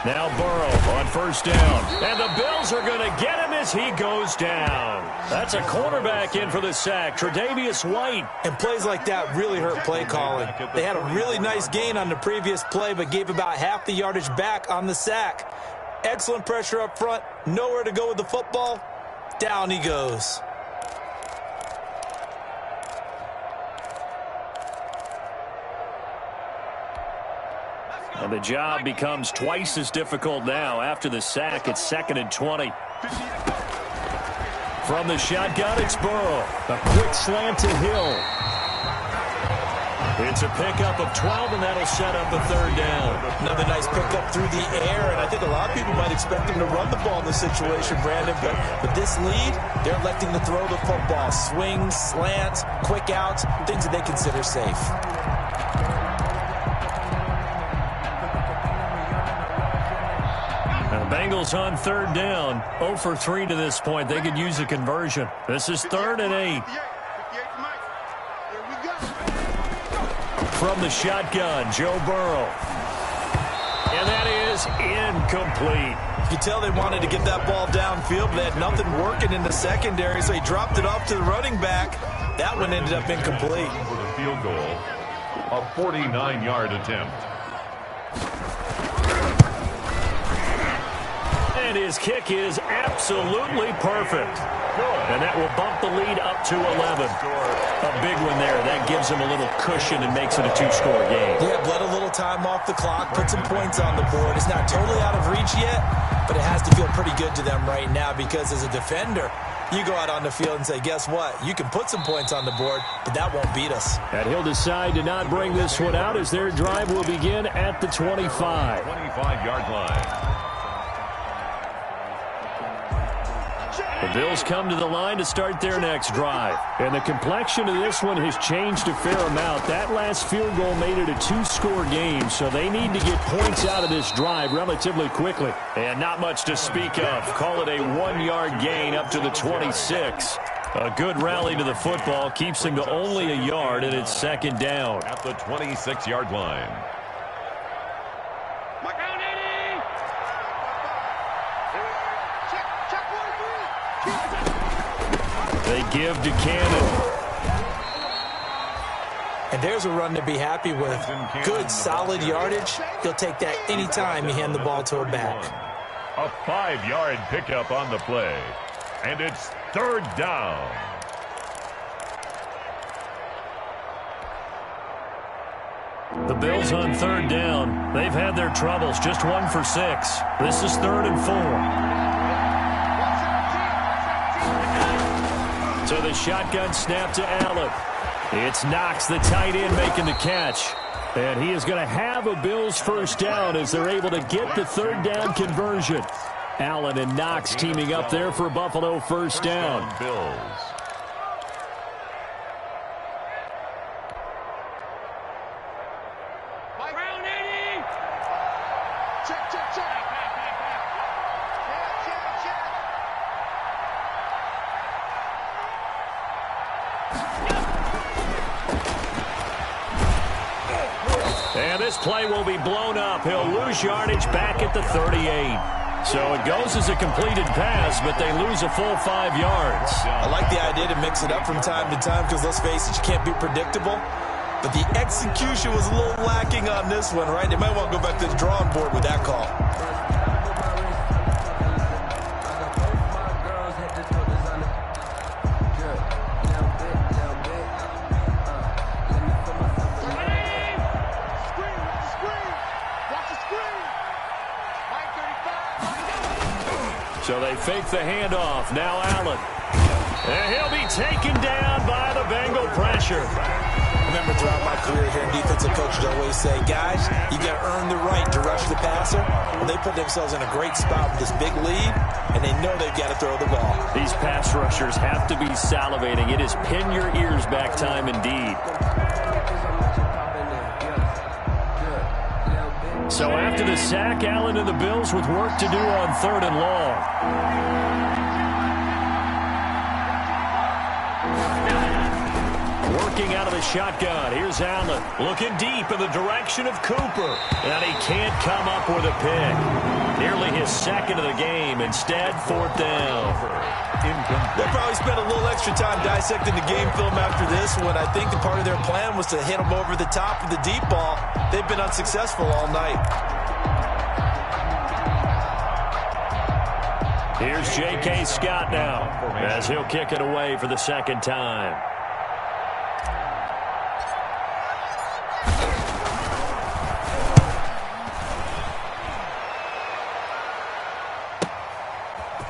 Now Burrow on first down. And the Bills are going to get him as he goes down. That's a cornerback in for the sack, Tre'Davious White. And plays like that really hurt play calling. They had a really nice gain on the previous play, but gave about half the yardage back on the sack. Excellent pressure up front. Nowhere to go with the football. Down he goes. And the job becomes twice as difficult now. After the sack, it's 2nd and 20. From the shotgun, it's Burrow. A quick slant to Hill. It's a pickup of 12, and that'll set up a 3rd down. Another nice pickup through the air, and I think a lot of people might expect him to run the ball in this situation, Brandon, but with this lead, they're electing to throw the football. Swings, slants, quick outs, things that they consider safe. Bengals on 3rd down. 0 for 3 to this point. They could use a conversion. This is 3rd and 8. From the shotgun, Joe Burrow. And that is incomplete. You tell they wanted to get that ball downfield, but they had nothing working in the secondary, so he dropped it off to the running back. That one ended up incomplete. For the field goal, a 49-yard attempt. And his kick is absolutely perfect. And that will bump the lead up to 11. A big one there. That gives him a little cushion and makes it a 2-score game. Yeah, bled a little time off the clock, put some points on the board. It's not totally out of reach yet, but it has to feel pretty good to them right now because as a defender, you go out on the field and say, guess what? You can put some points on the board, but that won't beat us. And he'll decide to not bring this one out as their drive will begin at the 25. 25-yard line. The Bills come to the line to start their next drive. And the complexion of this one has changed a fair amount. That last field goal made it a 2-score game, so they need to get points out of this drive relatively quickly. And not much to speak of. Call it a 1-yard gain up to the 26. A good rally to the football keeps them to only a yard, and it's 2nd down. At the 26-yard line. They give to Cannon. And there's a run to be happy with. Good, solid yardage. He'll take that anytime you hand the ball to a back. A 5-yard pickup on the play. And it's third down. The Bills on third down. They've had their troubles. Just 1 for 6. This is 3rd and 4. So the shotgun snap to Allen. It's Knox, the tight end, making the catch. And he is going to have a Bills first down as they're able to get the third down conversion. Allen and Knox teaming up there for Buffalo first down. Bills. And this play will be blown up. He'll lose yardage back at the 38. So it goes as a completed pass, but they lose a full 5 yards. I like the idea to mix it up from time to time because, let's face it, you can't be predictable. But the execution was a little lacking on this one, right? They might want to go back to the drawing board with that call. So they fake the handoff. Now Allen. And he'll be taken down by the Bengal pressure. Remember, throughout my career here, defensive coaches always say, guys, you got to earn the right to rush the passer. Well, they put themselves in a great spot with this big lead, and they know they've got to throw the ball. These pass rushers have to be salivating. It is pin your ears back time indeed. So after the sack, Allen and the Bills with work to do on 3rd and long. Working out of the shotgun. Here's Allen looking deep in the direction of Cooper. And he can't come up with a pick. Nearly his second of the game. Instead, 4th down. They'll probably spend a little extra time dissecting the game film after this one. I think the part of their plan was to hit them over the top of the deep ball. They've been unsuccessful all night. Here's J.K. Scott now as he'll kick it away for the second time.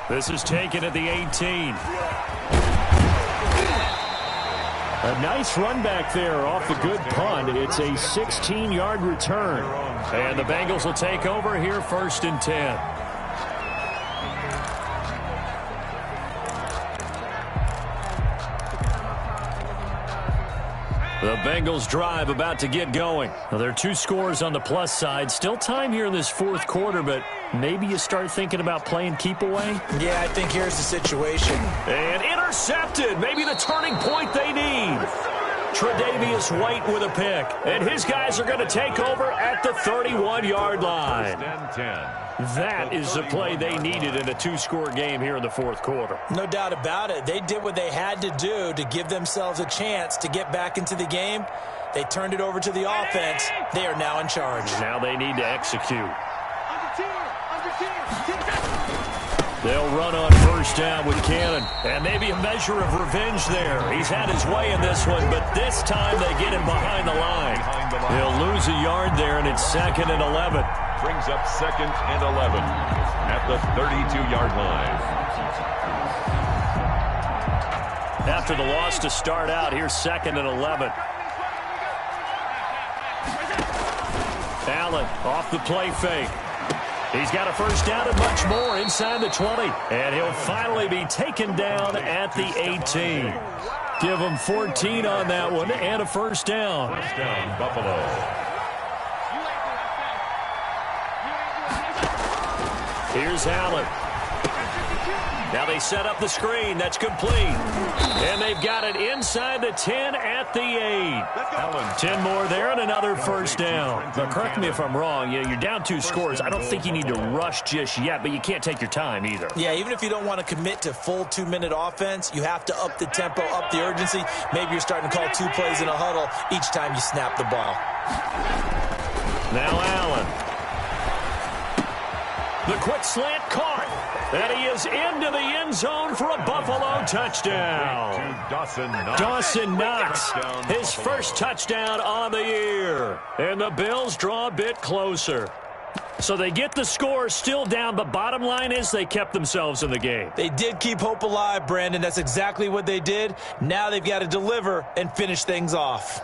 This is taken at the 18. A nice run back there off a good punt. It's a 16-yard return. And the Bengals will take over here 1st and 10. The Bengals drive about to get going. Well, there are 2 scores on the plus side. Still time here in this 4th quarter, but maybe you start thinking about playing keep away? Yeah, I think here's the situation. And intercepted. Maybe the turning point they need. Tre'Davious White with a pick. And his guys are going to take over at the 31-yard line. That is the play they needed in a 2-score game here in the 4th quarter. No doubt about it. They did what they had to do to give themselves a chance to get back into the game. They turned it over to the offense. They are now in charge. Now they need to execute. They'll run on 1st down with Cannon. And maybe a measure of revenge there. He's had his way in this one, but this time they get him behind the line. He'll lose a yard there, and it's 2nd and 11. Brings up 2nd and 11 at the 32-yard line. After the loss to start out, here's 2nd and 11. Allen off the play fake. He's got a first down and much more inside the 20. And he'll finally be taken down at the 18. Give him 14 on that one and a first down. First down, Buffalo. Here's Allen. Now they set up the screen. That's complete. And they've got it inside the 10 at the 8. 10 more there and another first down. But correct me if I'm wrong. You're down 2 scores. I don't think you need to rush just yet, but you can't take your time either. Yeah, even if you don't want to commit to full 2-minute offense, you have to up the tempo, up the urgency. Maybe you're starting to call 2 plays in a huddle each time you snap the ball. Now Allen. The quick slant caught. And he is into the end zone for a Buffalo touchdown. Dawson Knox, his first touchdown on the year. And the Bills draw a bit closer. So they get the score still down, but bottom line is they kept themselves in the game. They did keep hope alive, Brandon. That's exactly what they did. Now they've got to deliver and finish things off.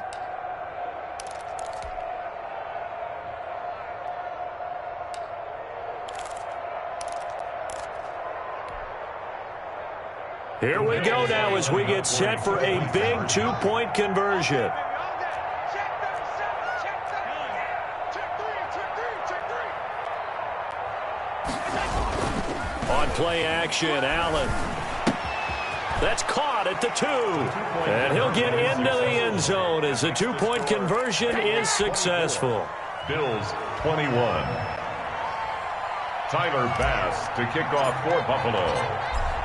Here we go now as we get set for a big 2-point conversion. On play action, Allen. That's caught at the 2. And he'll get into the end zone as the 2-point conversion is successful. Bills 21. Tyler Bass to kick off for Buffalo.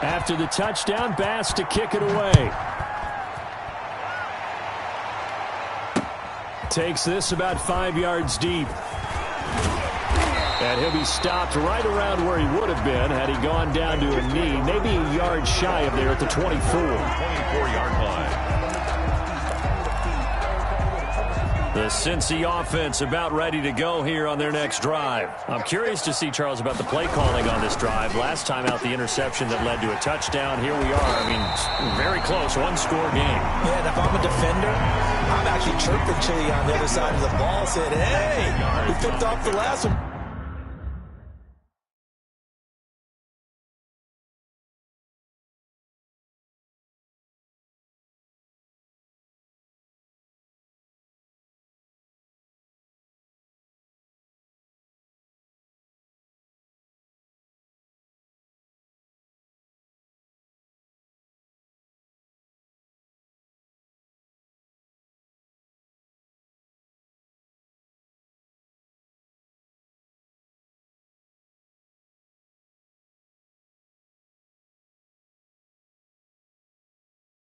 After the touchdown, Bass to kick it away. Takes this about 5 yards deep. And he'll be stopped right around where he would have been had he gone down to a knee, maybe a yard shy of there at the 24. 24-yard line. The Cincy offense about ready to go here on their next drive. I'm curious to see, Charles, about the play calling on this drive. Last time out, the interception that led to a touchdown. Here we are. I mean, very close, 1-score game. Yeah, and if I'm a defender, I'm actually chirping Chili on the other side of the ball, saying, hey, we picked off the last one.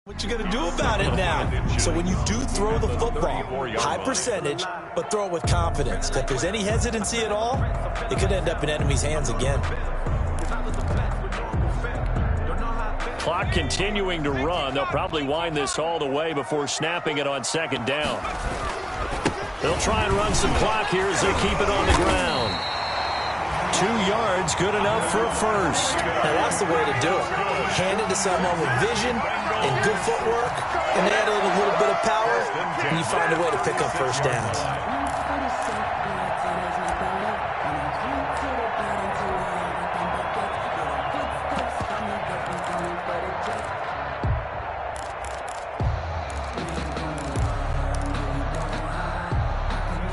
What you going to do about it now? So when you do throw the football, high percentage, but throw it with confidence. If there's any hesitancy at all, it could end up in enemy's hands again. Clock continuing to run. They'll probably wind this all the way before snapping it on second down. They'll try and run some clock here as they keep it on the ground. 2 yards, good enough for a first. Now that's the way to do it. Hand it to someone with vision and good footwork, and add a little bit of power, and you find a way to pick up first downs.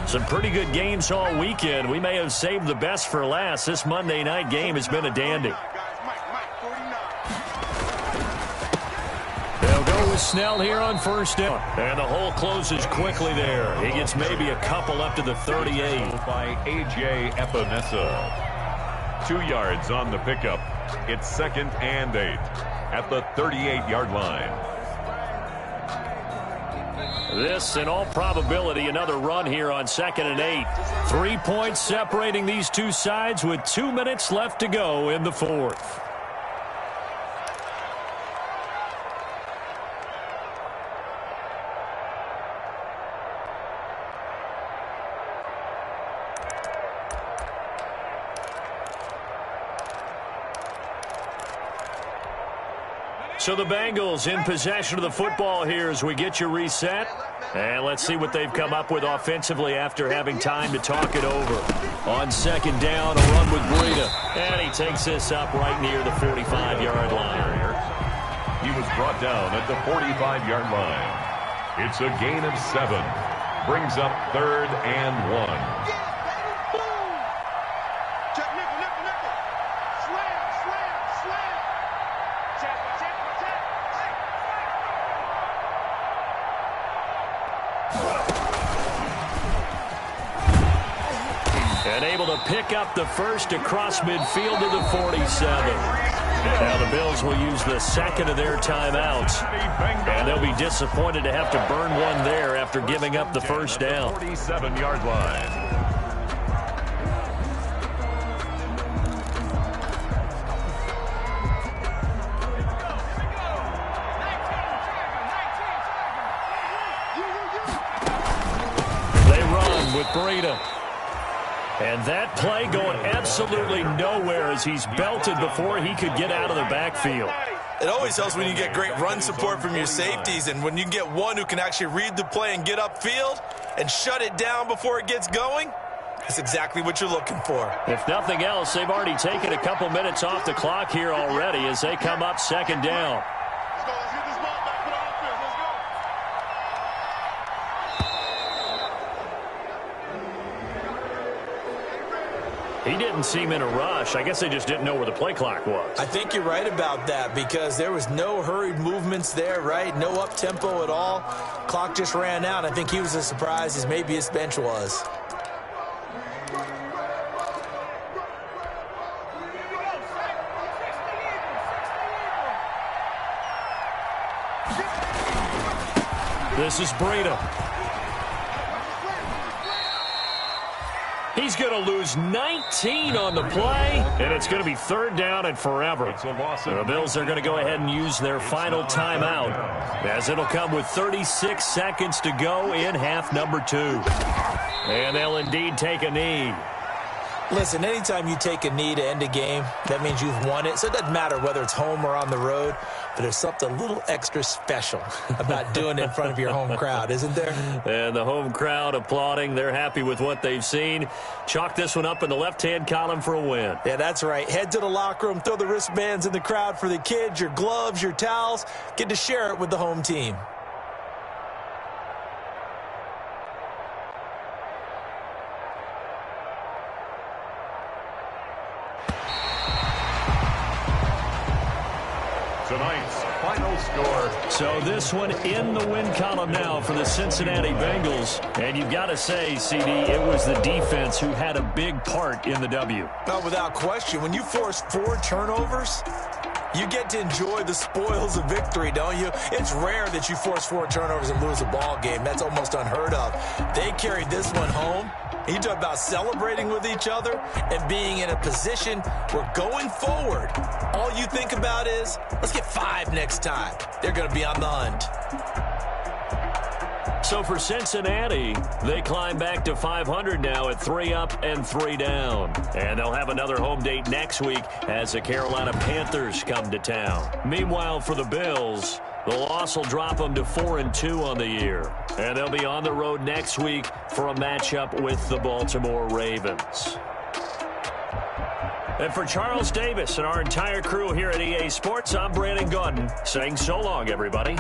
Some pretty good games all weekend. We may have saved the best for last. This Monday night game has been a dandy. They'll go with Snell here on first down. And the hole closes quickly there. He gets maybe a couple up to the 38. By A.J. Epinesa. 2 yards on the pickup. It's 2nd and 8 at the 38-yard line. This, in all probability, another run here on 2nd and 8. 3 points separating these two sides with 2 minutes left to go in the fourth. So the Bengals in possession of the football here as we get you reset. And let's see what they've come up with offensively after having time to talk it over. On second down, a run with Breida. And he takes this up right near the 45-yard line. He was brought down at the 45-yard line. It's a gain of 7. Brings up 3rd and 1. Slam, slam, slam. to pick up the first across midfield to the 47. Now the Bills will use the second of their timeouts. And they'll be disappointed to have to burn one there after giving up the first down. 47-yard line. With Breida. And that play going absolutely nowhere as he's belted before he could get out of the backfield. It always helps when you get great run support from your safeties, and when you get one who can actually read the play and get upfield and shut it down before it gets going, that's exactly what you're looking for. If nothing else, they've already taken a couple minutes off the clock here already as they come up second down. He didn't seem in a rush. I guess they just didn't know where the play clock was. I think you're right about that because there was no hurried movements there, right? No up-tempo at all. Clock just ran out. I think he was as surprised as maybe his bench was. This is Breida. He's going to lose 19 on the play, and it's going to be third down and forever. The Bills are going to go ahead and use their final timeout, as it'll come with 36 seconds to go in half number 2. And they'll indeed take a knee. Listen, anytime you take a knee to end a game, that means you've won it. So it doesn't matter whether it's home or on the road, but there's something a little extra special about doing it in front of your home crowd, isn't there? And the home crowd applauding. They're happy with what they've seen. Chalk this one up in the left-hand column for a win. Yeah, that's right. Head to the locker room, throw the wristbands in the crowd for the kids, your gloves, your towels. Get to share it with the home team. Tonight's final score. So this one in the win column now for the Cincinnati Bengals. And you've got to say, CD, it was the defense who had a big part in the W. No, without question. When you force 4 turnovers, you get to enjoy the spoils of victory, don't you? It's rare that you force 4 turnovers and lose a ball game. That's almost unheard of. They carried this one home. You talk about celebrating with each other and being in a position where going forward, all you think about is, let's get 5 next time. They're going to be on the hunt. So for Cincinnati, they climb back to 500 now at 3 up and 3 down. And they'll have another home date next week as the Carolina Panthers come to town. Meanwhile, for the Bills, the loss will drop them to 4-2 on the year. And they'll be on the road next week for a matchup with the Baltimore Ravens. And for Charles Davis and our entire crew here at EA Sports, I'm Brandon Gaudin saying so long, everybody.